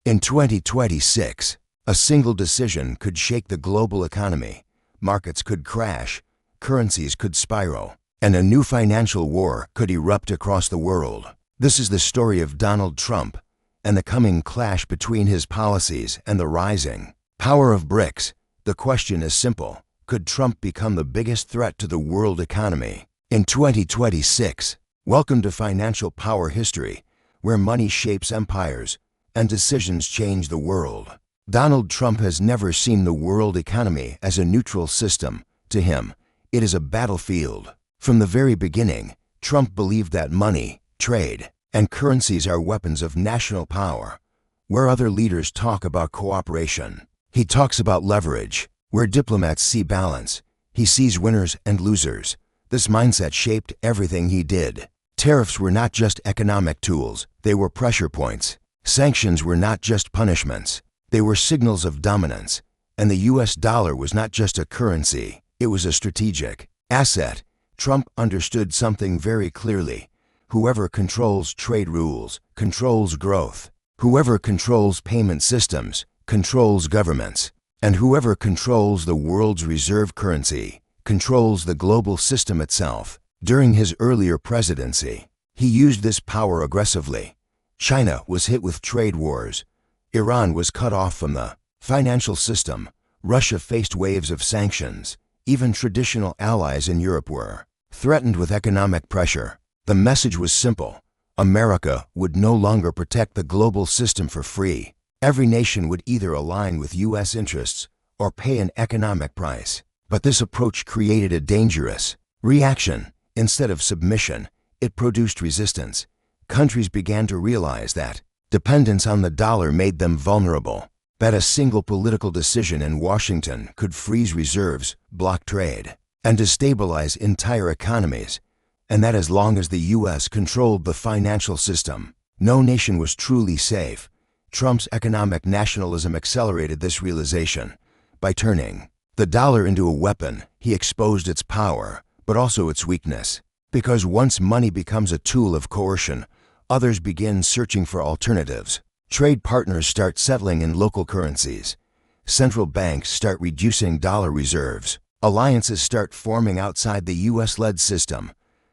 In 2026, a single decision could shake the global economy. Markets could crash, currencies could spiral, and a new financial war could erupt across the world. This is the story of Donald Trump and the coming clash between his policies and the rising power of BRICS. The question is simple: could Trump become the biggest threat to the world economy in 2026? Welcome to Financial Power History, where money shapes empires and decisions change the world. Donald Trump has never seen the world economy as a neutral system. To him, it is a battlefield. From the very beginning, Trump believed that money, trade, and currencies are weapons of national power. Where other leaders talk about cooperation, he talks about leverage. Where diplomats see balance, he sees winners and losers. This mindset shaped everything he did. Tariffs were not just economic tools, they were pressure points. Sanctions were not just punishments, they were signals of dominance. And the US dollar was not just a currency, it was a strategic asset. Trump understood something very clearly: whoever controls trade rules controls growth. Whoever controls payment systems controls governments. And whoever controls the world's reserve currency controls the global system itself. During his earlier presidency, he used this power aggressively. China was hit with trade wars. Iran was cut off from the financial system. Russia faced waves of sanctions. Even traditional allies in Europe were threatened with economic pressure. The message was simple: America would no longer protect the global system for free. Every nation would either align with US interests or pay an economic price. But this approach created a dangerous reaction. Instead of submission, it produced resistance. Countries began to realize that dependence on the dollar made them vulnerable, that a single political decision in Washington could freeze reserves, block trade, and destabilize entire economies, and that as long as the US controlled the financial system, no nation was truly safe. Trump's economic nationalism accelerated this realization. By turning the dollar into a weapon, he exposed its power, but also its weakness. Because once money becomes a tool of coercion, others begin searching for alternatives. Trade partners start settling in local currencies. Central banks start reducing dollar reserves. Alliances start forming outside the US-led system.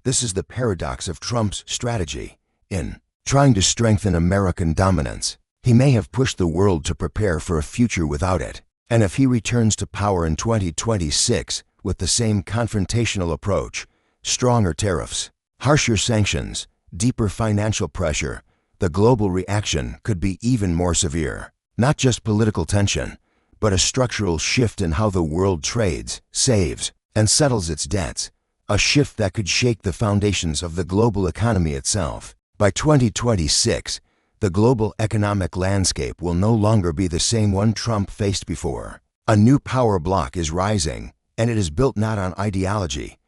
This is the paradox of Trump's strategy. In trying to strengthen American dominance, he may have pushed the world to prepare for a future without it. And if he returns to power in 2026 with the same confrontational approach, stronger tariffs, harsher sanctions, deeper financial pressure, the global reaction could be even more severe. Not just political tension, but a structural shift in how the world trades, saves, and settles its debts. A shift that could shake the foundations of the global economy itself. By 2026, the global economic landscape will no longer be the same one Trump faced before. A new power bloc is rising, and it is built not on ideology,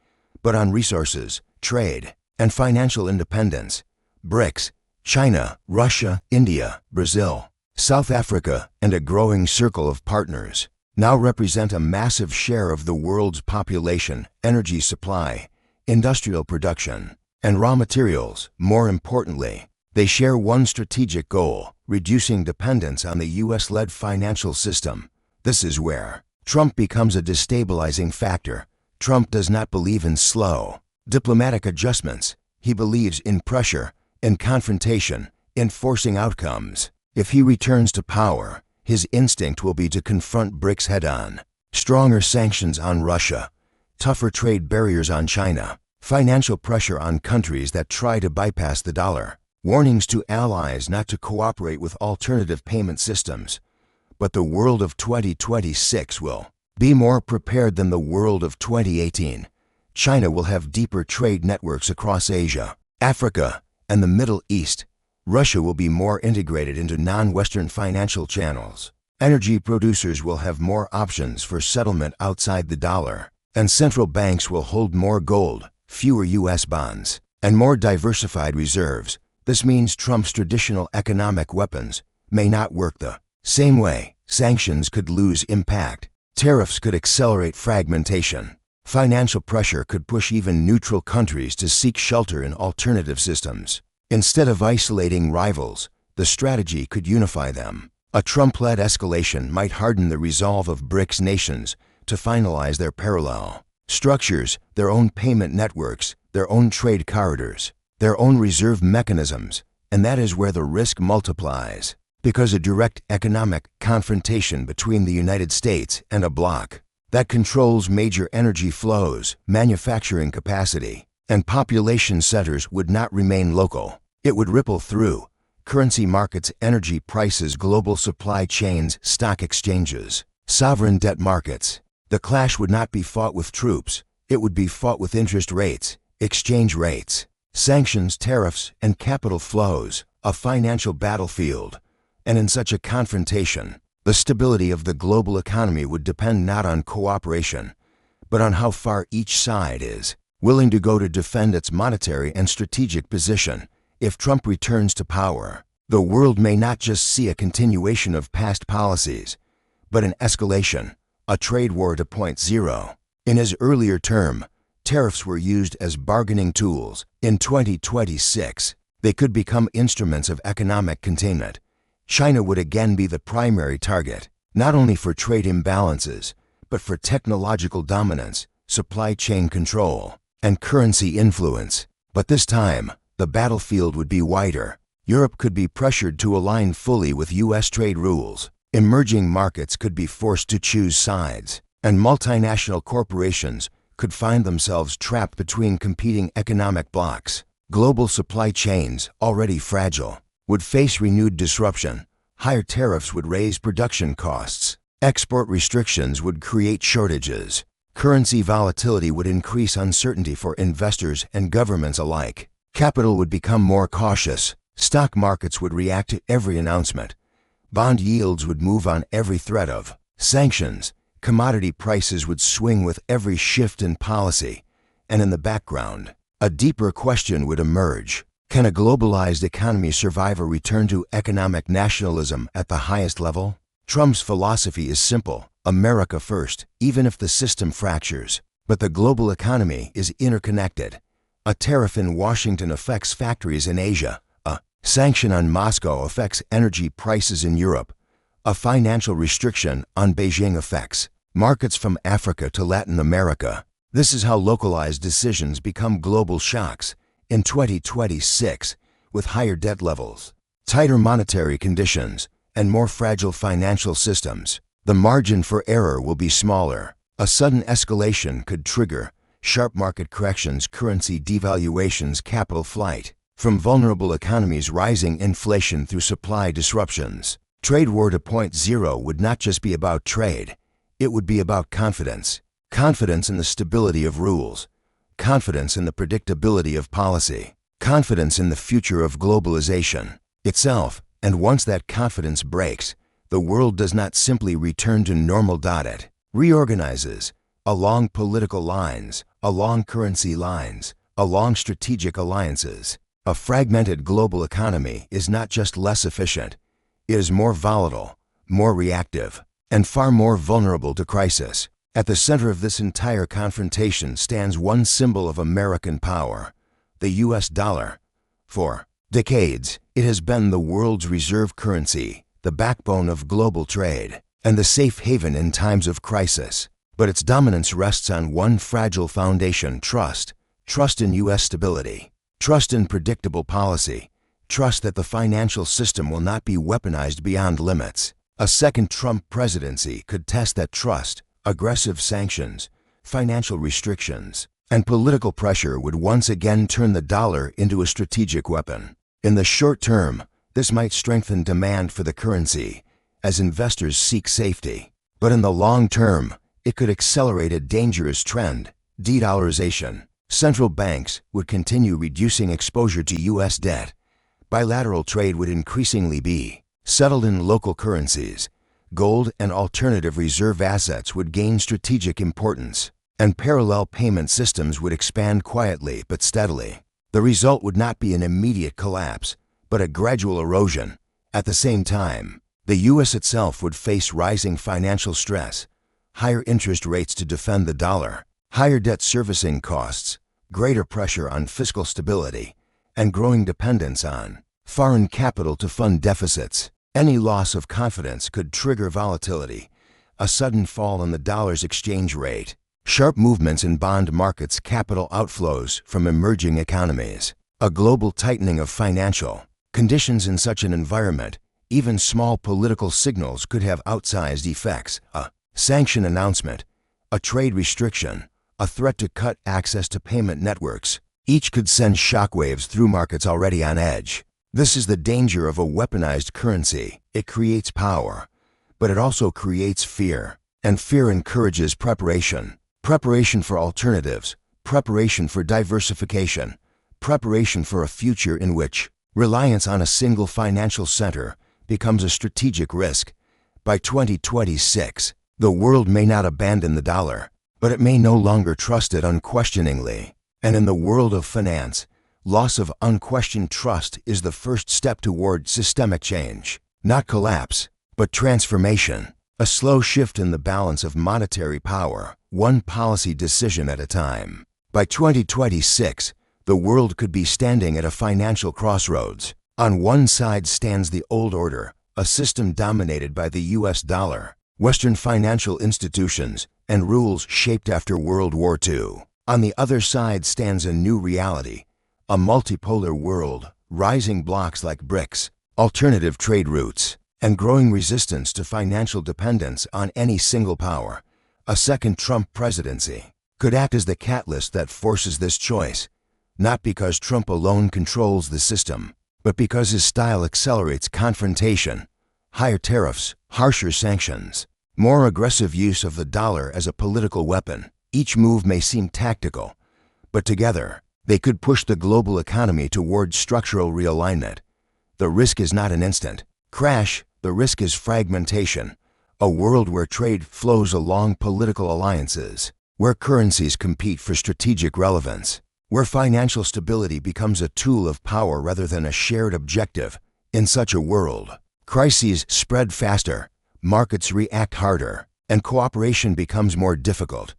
but on resources, trade, and financial independence. BRICS, China, Russia, India, Brazil, South Africa, and a growing circle of partners now represent a massive share of the world's population, energy supply, industrial production, and raw materials. More importantly, they share one strategic goal: reducing dependence on the US-led financial system. This is where Trump becomes a destabilizing factor. Trump does not believe in slow diplomatic adjustments. He believes in pressure, in confrontation, in forcing outcomes. If he returns to power, his instinct will be to confront BRICS head-on. Stronger sanctions on Russia, tougher trade barriers on China, financial pressure on countries that try to bypass the dollar, warnings to allies not to cooperate with alternative payment systems. But the world of 2026 will be more prepared than the world of 2018. China will have deeper trade networks across Asia, Africa, and the Middle East. Russia will be more integrated into non-Western financial channels. Energy producers will have more options for settlement outside the dollar. And central banks will hold more gold, fewer US bonds, and more diversified reserves. This means Trump's traditional economic weapons may not work the same way. Sanctions could lose impact. Tariffs could accelerate fragmentation. Financial pressure could push even neutral countries to seek shelter in alternative systems. Instead of isolating rivals, the strategy could unify them. A Trump-led escalation might harden the resolve of BRICS nations to finalize their parallel structures, their own payment networks, their own trade corridors, their own reserve mechanisms, and that is where the risk multiplies, because a direct economic confrontation between the United States and a bloc that controls major energy flows, manufacturing capacity, and population centers would not remain local. It would ripple through currency markets, energy prices, global supply chains, stock exchanges, sovereign debt markets. The clash would not be fought with troops. It would be fought with interest rates, exchange rates, sanctions, tariffs, and capital flows, a financial battlefield. And in such a confrontation, the stability of the global economy would depend not on cooperation, but on how far each side is willing to go to defend its monetary and strategic position. If Trump returns to power, the world may not just see a continuation of past policies, but an escalation, a trade war 2.0. In his earlier term, tariffs were used as bargaining tools. In 2026, they could become instruments of economic containment. China would again be the primary target, not only for trade imbalances, but for technological dominance, supply chain control, and currency influence. But this time, the battlefield would be wider. Europe could be pressured to align fully with U.S. trade rules. Emerging markets could be forced to choose sides, and multinational corporations could find themselves trapped between competing economic blocs. Global supply chains, already fragile, would face renewed disruption. Higher tariffs would raise production costs. Export restrictions would create shortages. Currency volatility would increase uncertainty for investors and governments alike. Capital would become more cautious. Stock markets would react to every announcement. Bond yields would move on every threat of sanctions. Commodity prices would swing with every shift in policy. And in the background, a deeper question would emerge. Can a globalized economy survive a return to economic nationalism at the highest level? Trump's philosophy is simple: America first, even if the system fractures. But the global economy is interconnected. A tariff in Washington affects factories in Asia. A sanction on Moscow affects energy prices in Europe. A financial restriction on Beijing affects markets from Africa to Latin America. This is how localized decisions become global shocks. In 2026, with higher debt levels, tighter monetary conditions, and more fragile financial systems, the margin for error will be smaller. A sudden escalation could trigger sharp market corrections, currency devaluations, capital flight from vulnerable economies, rising inflation through supply disruptions. Trade war 2.0 would not just be about trade. It would be about confidence. Confidence in the stability of rules. Confidence in the predictability of policy. Confidence in the future of globalization itself. And once that confidence breaks, the world does not simply return to normal. It reorganizes along political lines, along currency lines, along strategic alliances. A fragmented global economy is not just less efficient. It is more volatile, more reactive, and far more vulnerable to crisis. At the center of this entire confrontation stands one symbol of American power: the U.S. dollar. For decades, it has been the world's reserve currency, the backbone of global trade, and the safe haven in times of crisis. But its dominance rests on one fragile foundation: trust. Trust in U.S. stability. Trust in predictable policy. Trust that the financial system will not be weaponized beyond limits. A second Trump presidency could test that trust. Aggressive sanctions, financial restrictions, and political pressure would once again turn the dollar into a strategic weapon. In the short term, this might strengthen demand for the currency as investors seek safety. But in the long term, it could accelerate a dangerous trend: de-dollarization. Central banks would continue reducing exposure to U.S. debt. Bilateral trade would increasingly be settled in local currencies. Gold and alternative reserve assets would gain strategic importance, and parallel payment systems would expand quietly but steadily. The result would not be an immediate collapse, but a gradual erosion. At the same time, the U.S. itself would face rising financial stress, higher interest rates to defend the dollar, higher debt servicing costs, greater pressure on fiscal stability, and growing dependence on foreign capital to fund deficits. Any loss of confidence could trigger volatility, a sudden fall in the dollar's exchange rate, sharp movements in bond markets, capital outflows from emerging economies, a global tightening of financial conditions. In such an environment, even small political signals could have outsized effects. A sanction announcement, a trade restriction, a threat to cut access to payment networks, each could send shockwaves through markets already on edge. This is the danger of a weaponized currency. It creates power, but it also creates fear. And fear encourages preparation. Preparation for alternatives, preparation for diversification, preparation for a future in which reliance on a single financial center becomes a strategic risk. By 2026, the world may not abandon the dollar, but it may no longer trust it unquestioningly. And in the world of finance, loss of unquestioned trust is the first step toward systemic change. Not collapse, but transformation. A slow shift in the balance of monetary power, one policy decision at a time. By 2026, the world could be standing at a financial crossroads. On one side stands the old order, a system dominated by the US dollar, Western financial institutions, and rules shaped after World War II. On the other side stands a new reality, a multipolar world, rising blocs like BRICS, alternative trade routes, and growing resistance to financial dependence on any single power. A second Trump presidency could act as the catalyst that forces this choice, not because Trump alone controls the system, but because his style accelerates confrontation, higher tariffs, harsher sanctions, more aggressive use of the dollar as a political weapon. Each move may seem tactical, but together, they could push the global economy toward structural realignment. The risk is not an instant crash, the risk is fragmentation, a world where trade flows along political alliances, where currencies compete for strategic relevance, where financial stability becomes a tool of power rather than a shared objective. In such a world, crises spread faster, markets react harder, and cooperation becomes more difficult.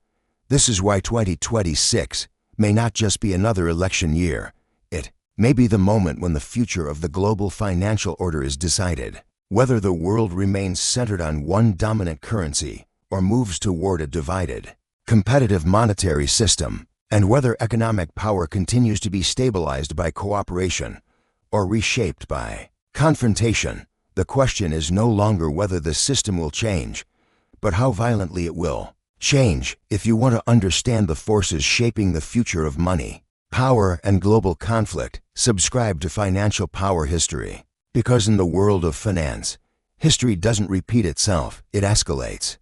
This is why 2026 may not just be another election year. It may be the moment when the future of the global financial order is decided. Whether the world remains centered on one dominant currency or moves toward a divided, competitive monetary system, and whether economic power continues to be stabilized by cooperation or reshaped by confrontation, the question is no longer whether the system will change, but how violently it will change. If you want to understand the forces shaping the future of money, power, and global conflict, subscribe to Financial Power History. Because in the world of finance, history doesn't repeat itself, it escalates.